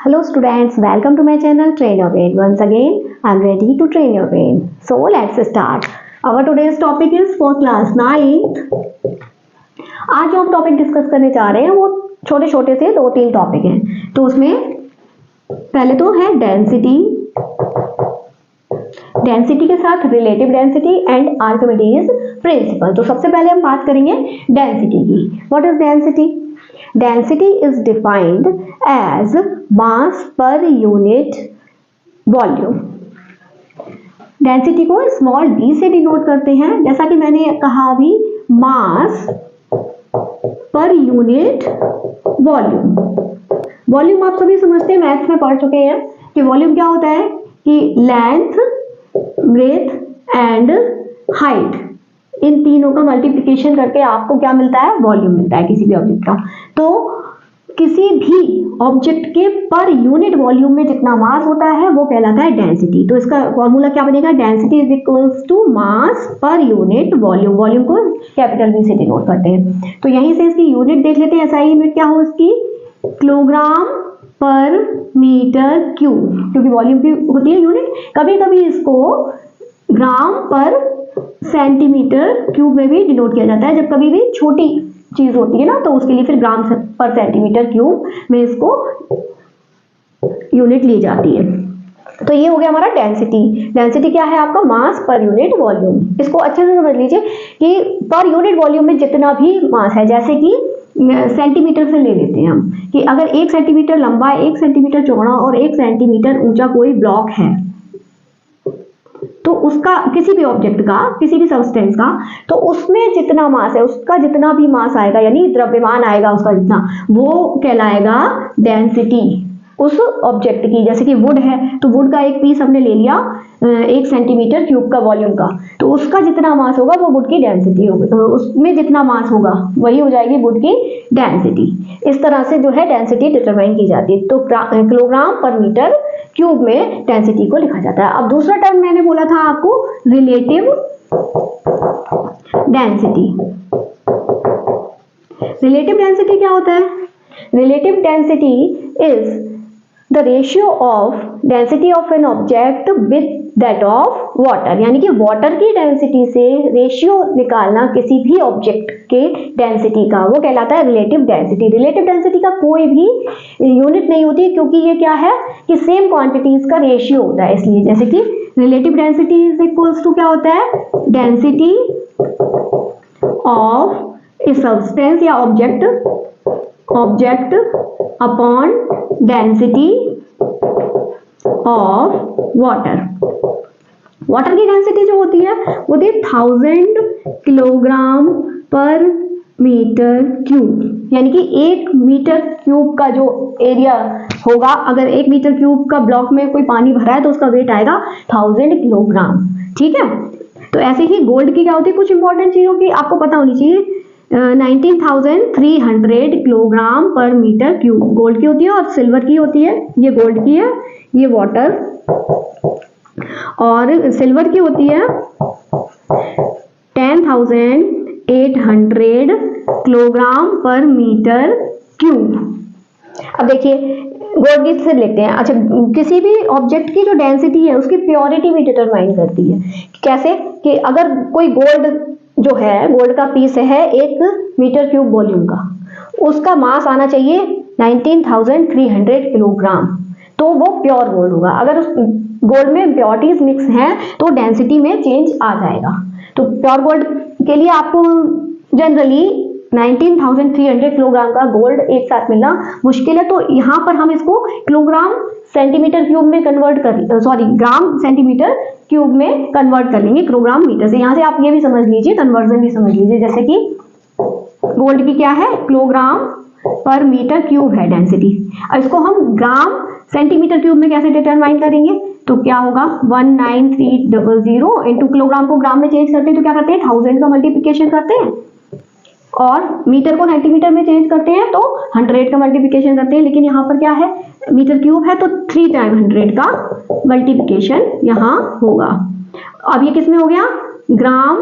Hello students, welcome to my channel Train Your Brain. Once again, I am ready to train your brain. So let's start. Our today's topic is for class 9th. आज जो हम topic discuss करने जा रहे हैं वो छोटे छोटे से 2-3 टॉपिक हैं। तो उसमें पहले तो है डेंसिटी, डेंसिटी के साथ relative density and Archimedes principal. तो सबसे पहले हम बात करेंगे डेंसिटी की। What is density? Density is defined as mass per unit volume. Density को स्मॉल d से डिनोट करते हैं, जैसा कि मैंने कहा अभी, मास पर यूनिट वॉल्यूम। वॉल्यूम आप सभी समझते हैं, मैथ्स में पढ़ चुके हैं कि वॉल्यूम क्या होता है कि लेंथ, ब्रेथ एंड हाइट, इन तीनों का मल्टीप्लिकेशन करके आपको क्या मिलता है? वॉल्यूम मिलता है किसी भी ऑब्जेक्ट का। तो किसी भी ऑब्जेक्ट के पर यूनिट वॉल्यूम में जितना मास होता है वो कहलाता है डेंसिटी। तो इसका फॉर्मूला क्या बनेगा? Density is equals to mass पर यूनिट वॉल्यूम। वॉल्यूम को कैपिटल V से डिनोट करते हैं। तो यहीं से इसकी यूनिट देख लेते हैं। SI यूनिट क्या हो इसकी? किलोग्राम पर मीटर क्यूब, क्योंकि वॉल्यूम की होती है यूनिट। कभी कभी इसको ग्राम पर सेंटीमीटर क्यूब में भी डिनोट किया जाता है, जब कभी भी छोटी चीज होती है ना, तो उसके लिए फिर ग्राम पर सेंटीमीटर क्यूब में इसको यूनिट ली जाती है। तो ये हो गया हमारा डेंसिटी। डेंसिटी क्या है आपका? मास पर यूनिट वॉल्यूम। इसको अच्छे से समझ लीजिए कि पर यूनिट वॉल्यूम में जितना भी मास है, जैसे कि सेंटीमीटर से ले लेते हैं हम कि अगर 1 सेंटीमीटर लंबा, 1 सेंटीमीटर चौड़ा और 1 सेंटीमीटर ऊंचा कोई ब्लॉक है, तो उसका किसी भी ऑब्जेक्ट का, किसी भी सब्सटेंस का, तो उसमें जितना मास है, उसका जितना भी मास आएगा, यानी द्रव्यमान आएगा उसका जितना, वो कहलाएगा डेंसिटी उस ऑब्जेक्ट की। जैसे कि वुड है, तो वुड का एक पीस हमने ले लिया 1 सेंटीमीटर क्यूब का वॉल्यूम का, तो उसका जितना मास होगा वो वुड की डेंसिटी होगी। तो उसमें जितना मास होगा वही हो जाएगी वुड की डेंसिटी। इस तरह से जो है डेंसिटी डिटरमाइन की जाती है। तो किलोग्राम पर मीटर क्यूब में डेंसिटी को लिखा जाता है। अब दूसरा टर्म मैंने बोला था आपको, रिलेटिव डेंसिटी। रिलेटिव डेंसिटी क्या होता है? Relative density is the ratio of density of an object with that of water, यानी कि वाटर की डेंसिटी से रेशियो निकालना किसी भी ऑब्जेक्ट के डेंसिटी का, वो कहलाता है रिलेटिव डेंसिटी। रिलेटिव डेंसिटी का कोई भी यूनिट नहीं होती, क्योंकि ये क्या है कि सेम क्वांटिटीज का रेशियो होता है, इसलिए। जैसे कि relative density is equals to क्या होता है? डेंसिटी ऑफ ए सब्सटेंस या object upon density of water. Water की डेंसिटी जो होती है वो 1000 किलोग्राम पर मीटर क्यूब, यानी कि 1 मीटर क्यूब का जो एरिया होगा, अगर 1 मीटर क्यूब का ब्लॉक में कोई पानी भरा है तो उसका वेट आएगा 1000 किलोग्राम। ठीक है। तो ऐसे ही गोल्ड की क्या होती है? कुछ इंपॉर्टेंट चीजों की आपको पता होनी चाहिए। 19,300 किलोग्राम पर मीटर क्यूब गोल्ड की होती है, और सिल्वर की होती है, ये गोल्ड की है, ये वाटर, और सिल्वर की होती है 10,800 किलोग्राम पर मीटर क्यूब। अब देखिए गोल्ड की से लेते हैं। अच्छा, किसी भी ऑब्जेक्ट की जो डेंसिटी है उसकी प्योरिटी भी डिटरमाइन करती है। कैसे? कि अगर कोई गोल्ड जो है, गोल्ड का पीस है 1 मीटर क्यूब वॉल्यूम का, उसका मास आना चाहिए 19,300 किलोग्राम, तो वो प्योर गोल्ड होगा। अगर उस गोल्ड में इम्प्योरिटीज मिक्स हैं तो डेंसिटी में चेंज आ जाएगा। तो प्योर गोल्ड के लिए आपको जनरली 19,300 किलोग्राम का गोल्ड एक साथ मिलना मुश्किल है। तो यहाँ पर हम इसको किलोग्राम सेंटीमीटर क्यूब में कन्वर्ट कर, सॉरी, ग्राम सेंटीमीटर क्यूब में कन्वर्ट कर लेंगे किलोग्राम मीटर से। यहाँ से आप ये भी समझ लीजिए, कन्वर्जन भी समझ लीजिए। जैसे कि गोल्ड की क्या है? किलोग्राम पर मीटर क्यूब है डेंसिटी। अब इसको हम ग्राम सेंटीमीटर क्यूब में कैसे डिटरमाइन करेंगे? तो क्या होगा? 19300 इंटू किलोग्राम को ग्राम में चेंज करते हैं तो क्या करते हैं? 1000 का मल्टीप्लिकेशन करते हैं, और मीटर को सेंटीमीटर में चेंज करते हैं तो 100 का मल्टीप्लिकेशन करते हैं। लेकिन यहाँ पर क्या है? मीटर क्यूब है तो 3 टाइम 100 का मल्टीप्लिकेशन यहाँ होगा। अब ये किस में हो गया? ग्राम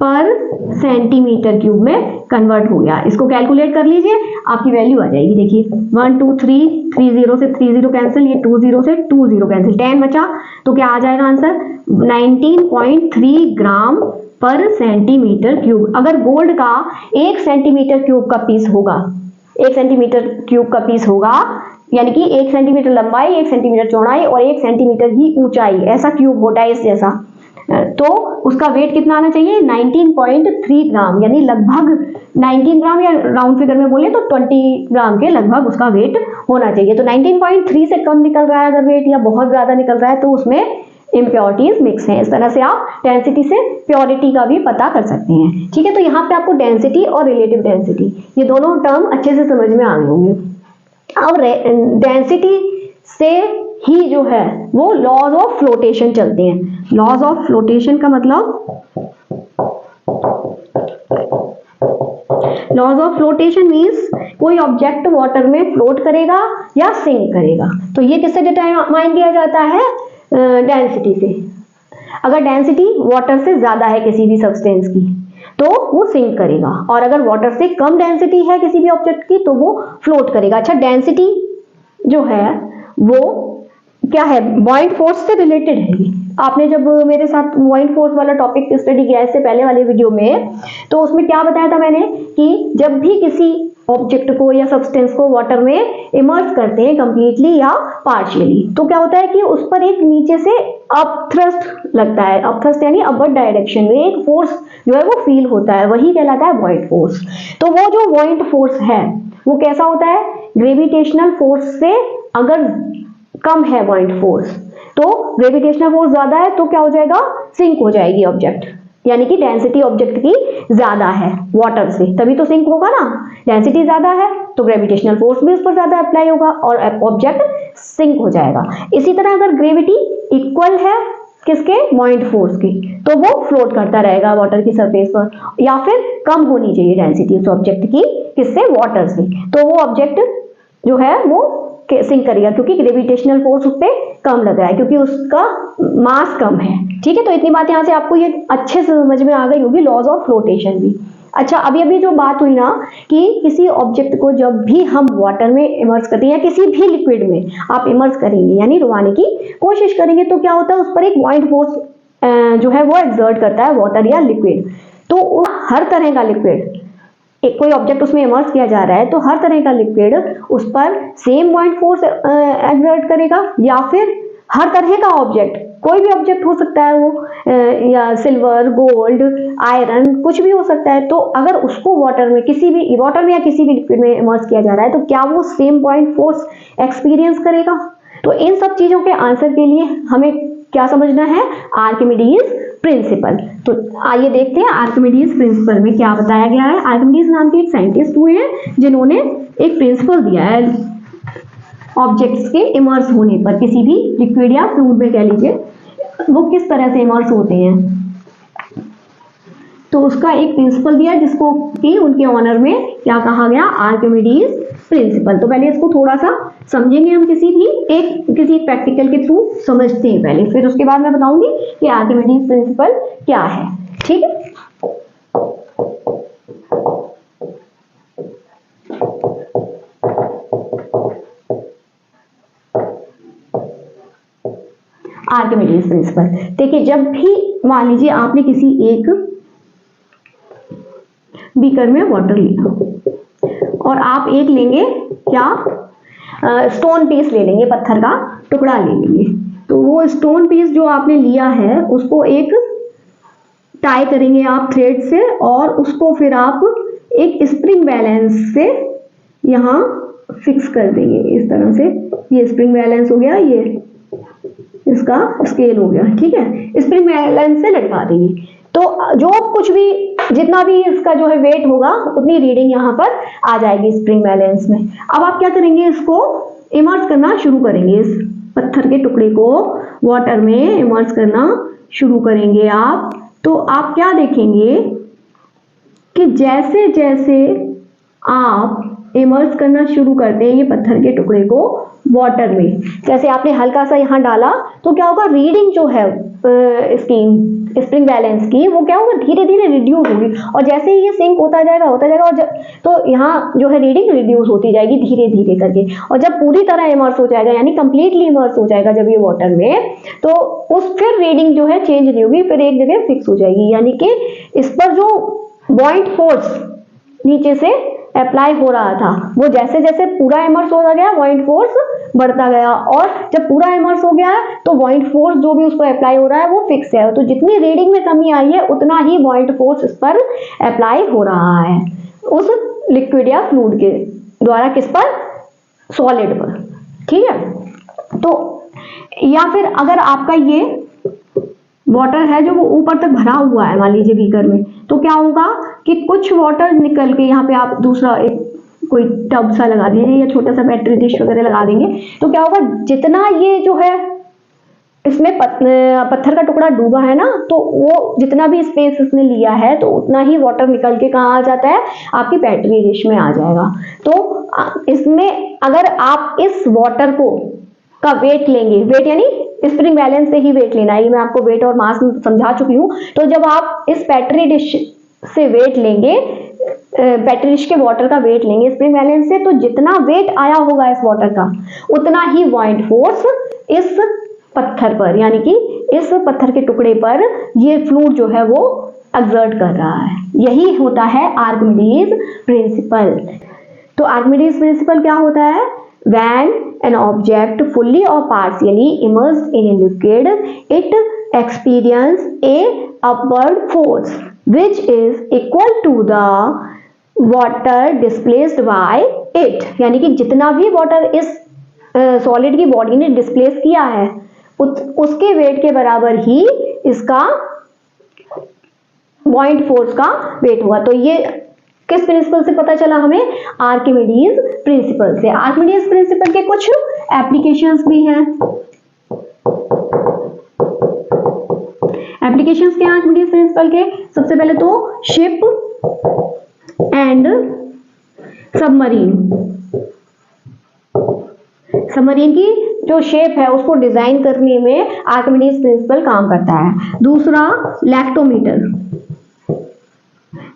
पर सेंटीमीटर क्यूब में कन्वर्ट हो गया। इसको कैलकुलेट कर लीजिए, आपकी वैल्यू आ जाएगी। देखिए 1 2 3 3 0 से 3 0 कैंसिल, ये 2 0 से 2 0 कैंसिल, 10 बचा, तो क्या आ जाएगा आंसर 19.3 ग्राम पर सेंटीमीटर क्यूब। अगर गोल्ड का 1 सेंटीमीटर क्यूब का पीस होगा, 1 सेंटीमीटर क्यूब का पीस होगा, यानी कि 1 सेंटीमीटर लंबाई, 1 सेंटीमीटर चौड़ाई और 1 सेंटीमीटर ही ऊंचाई, ऐसा क्यूब होता है इस जैसा, तो उसका वेट कितना आना चाहिए 19.3 ग्राम, यानी लगभग 19 ग्राम, या राउंड फिगर में बोले तो 20 ग्राम के लगभग उसका वेट होना चाहिए। तो 19.3 से कम निकल रहा है अगर वेट, या बहुत ज्यादा निकल रहा है, तो उसमें इम्प्योरिटीज मिक्स हैं। इस तरह से आप डेंसिटी से प्योरिटी का भी पता कर सकते हैं। ठीक है, तो यहाँ पे आपको डेंसिटी और रिलेटिव डेंसिटी, ये दोनों टर्म अच्छे से समझ में आ गए होंगे। अब डेंसिटी से ही जो है वो लॉज ऑफ फ्लोटेशन चलते हैं। लॉज ऑफ फ्लोटेशन का मतलब, लॉज ऑफ फ्लोटेशन मींस कोई ऑब्जेक्ट वाटर में फ्लोट करेगा या सिंक करेगा। तो ये किससे डिटरमाइन किया जाता है, डेंसिटी से। अगर डेंसिटी वाटर से ज्यादा है किसी भी सब्सटेंस की तो वो सिंक करेगा, और अगर वाटर से कम डेंसिटी है किसी भी ऑब्जेक्ट की तो वो फ्लोट करेगा। अच्छा, डेंसिटी जो है वो क्या है, बॉइंट फोर्स से रिलेटेड है। आपने जब मेरे साथ बॉइंट फोर्स वाला टॉपिक स्टडी किया इससे पहले वाले वीडियो में, तो उसमें क्या बताया था मैंने कि जब भी किसी ऑब्जेक्ट को या सब्सटेंस को वाटर में इमर्स करते हैं कंप्लीटली या पार्शियली, तो क्या होता है कि उस पर एक नीचे से अपथ्रस्ट लगता है। अपथ्रस्ट यानी अपवर्ड डायरेक्शन में एक फोर्स जो है वो फील होता है, वही कहलाता है बॉइंट फोर्स। तो वो जो बॉइंट फोर्स है वो कैसा होता है, ग्रेविटेशनल फोर्स से अगर कम है बॉइंट फोर्स, तो ग्रेविटेशनल फोर्स ज्यादा है तो क्या हो जाएगा, सिंक हो जाएगी ऑब्जेक्ट, यानी कि डेंसिटी ऑब्जेक्ट की ज्यादा है वाटर से, तभी तो सिंक होगा ना। डेंसिटी ज्यादा है तो ग्रेविटेशनल फोर्स भी उस पर ज्यादा अप्लाई होगा और ऑब्जेक्ट सिंक हो जाएगा। इसी तरह अगर ग्रेविटी इक्वल है किसके, बॉइंट फोर्स की, तो वो फ्लोट करता रहेगा वाटर की सरफेस पर, या फिर कम होनी चाहिए डेंसिटी उस ऑब्जेक्ट की, किससे, वाटर से, तो वो ऑब्जेक्ट जो है वो सिंक करेगा, क्योंकि ग्रेविटेशनल फोर्स उस पर कम लग रहा है, क्योंकि उसका मास कम है। ठीक है, तो इतनी बात यहाँ से आपको ये अच्छे से समझ में आ गई होगी, लॉज ऑफ फ्लोटेशन भी। अच्छा, अभी जो बात हुई ना कि किसी ऑब्जेक्ट को जब भी हम वाटर में इमर्स करते हैं या किसी भी लिक्विड में आप इमर्स करेंगे यानी डुबाने की कोशिश करेंगे, तो क्या होता है उस पर एक बॉइंट फोर्स जो है वो एक्सर्ट करता है वाटर या लिक्विड। तो हर तरह का लिक्विड, एक कोई ऑब्जेक्ट उसमें इमर्स किया जा रहा है तो हर तरह का लिक्विड उस पर सेम पॉइंट फोर्स एक्सर्ट करेगा, या फिर हर तरह का ऑब्जेक्ट, कोई भी ऑब्जेक्ट हो सकता है वो, या सिल्वर, गोल्ड, आयरन, कुछ भी हो सकता है, तो अगर उसको वाटर में किसी भी या किसी भी लिक्विड में इमर्स किया जा रहा है तो क्या वो सेम पॉइंट फोर्स एक्सपीरियंस करेगा। तो इन सब चीजों के आंसर के लिए हमें क्या समझना है, आर्किमिडीज प्रिंसिपल। तो आइए देखते हैं आर्किमिडीज प्रिंसिपल में क्या बताया गया है। आर्किमिडीज नाम के एक साइंटिस्ट हुए हैं जिन्होंने एक प्रिंसिपल दिया है ऑब्जेक्ट्स के इमर्स होने पर, किसी भी लिक्विड या फ्लूइड में कह लीजिए, वो किस तरह से इमर्स होते हैं। तो उसका एक प्रिंसिपल दिया जिसको कि उनके ऑनर में क्या कहा गया, आर्किमिडीज प्रिंसिपल। तो पहले इसको थोड़ा सा समझेंगे हम, किसी प्रैक्टिकल के थ्रू समझते हैं पहले, फिर उसके बाद मैं बताऊंगी कि आर्किमिडीज प्रिंसिपल क्या है। ठीक है, आर्किमिडीज प्रिंसिपल देखिए, जब भी मान लीजिए आपने किसी एक बीकर में वाटर लिया और आप एक लेंगे क्या, स्टोन पीस ले लेंगे, पत्थर का टुकड़ा ले लेंगे, तो वो स्टोन पीस जो आपने लिया है उसको एक टाई करेंगे आप थ्रेड से, और उसको फिर आप एक स्प्रिंग बैलेंस से यहाँ फिक्स कर देंगे इस तरह से। ये स्प्रिंग बैलेंस हो गया, ये इसका स्केल हो गया। ठीक है, स्प्रिंग बैलेंस से लटका देंगे, तो जो कुछ भी जितना भी इसका जो है वेट होगा उतनी रीडिंग यहाँ पर आ जाएगी स्प्रिंग बैलेंस में। अब आप क्या करेंगे, इसको इमर्स करना शुरू करेंगे, इस पत्थर के टुकड़े को वाटर में इमर्स करना शुरू करेंगे आप। तो आप क्या देखेंगे कि जैसे जैसे आप इमर्स करना शुरू करते हैं ये पत्थर के टुकड़े को वाटर में। जैसे आपने हल्का सा यहाँ डाला तो क्या होगा, रीडिंग जो है इसकी स्प्रिंग बैलेंस की, वो क्या होगा, धीरे धीरे रिड्यूस होगी। और जैसे ही ये सिंक होता जाएगा और तो यहाँ जो है रीडिंग रिड्यूस होती जाएगी धीरे धीरे करके। और जब पूरी तरह इमर्स हो जाएगा, यानी कंप्लीटली इमर्स हो जाएगा जब ये वाटर में, तो उस फिर रीडिंग जो है चेंज नहीं होगी, फिर एक जगह फिक्स हो जाएगी। यानी कि इस पर जो बॉइंट फोर्स नीचे से अप्लाई हो रहा था, वो जैसे जैसे पूरा इमर्स हो गया पॉइंट फोर्स बढ़ता गया, और जब पूरा इमर्स हो गया तो पॉइंट फोर्स जो भी उस पर अप्लाई हो रहा है वो फिक्स है। तो जितनी रीडिंग में कमी आई है उतना ही पॉइंट फोर्स इस पर अप्लाई हो रहा है उस लिक्विड या फ्लूइड के द्वारा, किस पर, सॉलिड पर। ठीक है, तो या फिर अगर आपका ये वाटर है जो वो ऊपर तक भरा हुआ है मान लीजिए बीकर में, तो क्या होगा कि कुछ वाटर निकल के यहाँ पे आप दूसरा एक कोई टब सा लगा दीजिए या छोटा सा बैटरी डिश वगैरह लगा देंगे, तो क्या होगा, जितना ये जो है इसमें पत्थर का टुकड़ा डूबा है ना, तो वो जितना भी स्पेस इसने लिया है तो उतना ही वाटर निकल के कहाँ आ जाता है, आपकी बैटरी डिश में आ जाएगा। तो इसमें अगर आप इस वाटर को का वेट लेंगे, वेट यानी स्प्रिंग बैलेंस से ही वेट लेना है, ये मैं आपको वेट और मास में समझा चुकी हूँ। तो जब आप इस बैटरी डिश से वेट लेंगे, बैटरी डिश के वाटर का वेट लेंगे स्प्रिंग बैलेंस से, तो जितना वेट आया होगा इस वाटर का उतना ही पॉइंट फोर्स इस पत्थर पर, यानी कि इस पत्थर के टुकड़े पर ये फ्लूइड जो है वो एक्सर्ट कर रहा है। यही होता है आर्किमिडीज प्रिंसिपल। तो आर्किमिडीज प्रिंसिपल क्या होता है, when an object fully or partially immersed in a liquid, it experiences a upward force which is equal to the water displaced by it। यानी कि जितना भी वाटर इस सॉलिड की बॉडी ने डिस्प्लेस किया है उसके वेट के बराबर ही इसका पॉइंट फोर्स का वेट हुआ। तो ये किस प्रिंसिपल से पता चला हमें, आर्किमिडीज प्रिंसिपल से। आर्किमिडीज प्रिंसिपल के कुछ एप्लीकेशंस भी हैं। एप्लीकेशंस क्या हैं आर्किमिडीज प्रिंसिपल के, सबसे पहले तो शिप एंड सबमरीन। सबमरीन की जो शेप है उसको डिजाइन करने में आर्किमिडीज प्रिंसिपल काम करता है। दूसरा लैक्टोमीटर।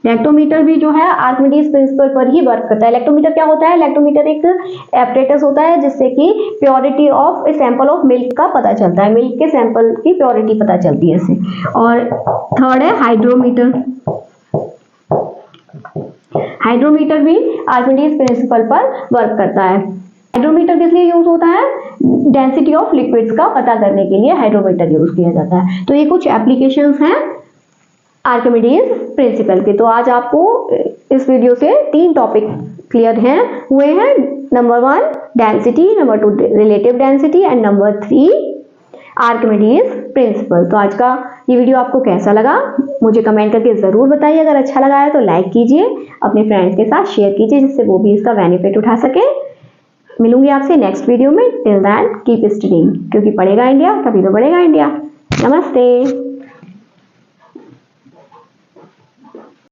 लैक्टोमीटर भी जो है आर्किमिडीज प्रिंसिपल पर ही वर्क करता है। लैक्टोमीटर क्या होता है, लैक्टोमीटर एक एपरेटस होता है जिससे कि purity of a sample of milk का पता चलता है, मिल्क के सैंपल की प्योरिटी पता चलती है इससे। और थर्ड है हाइड्रोमीटर। हाइड्रोमीटर भी आर्किमिडीज प्रिंसिपल पर वर्क करता है। हाइड्रोमीटर किस लिए यूज होता है, डेंसिटी ऑफ लिक्विड्स का पता करने के लिए हाइड्रोमीटर यूज किया जाता है। तो ये कुछ एप्लीकेशंस हैं आर्किमिडीज प्रिंसिपल के। तो आज आपको इस वीडियो से 3 टॉपिक क्लियर हुए हैं। Number 1 density, number 2 relative density and number 3 Archimedes principal. तो आज का ये वीडियो आपको कैसा लगा मुझे कमेंट करके जरूर बताइए। अगर अच्छा लगा है तो लाइक कीजिए, अपने फ्रेंड्स के साथ शेयर कीजिए जिससे वो भी इसका बेनिफिट उठा सके। मिलूंगी आपसे नेक्स्ट वीडियो में। टिल देन कीप स्टडीइंग, क्योंकि पढ़ेगा इंडिया तभी तो बढ़ेगा इंडिया। नमस्ते।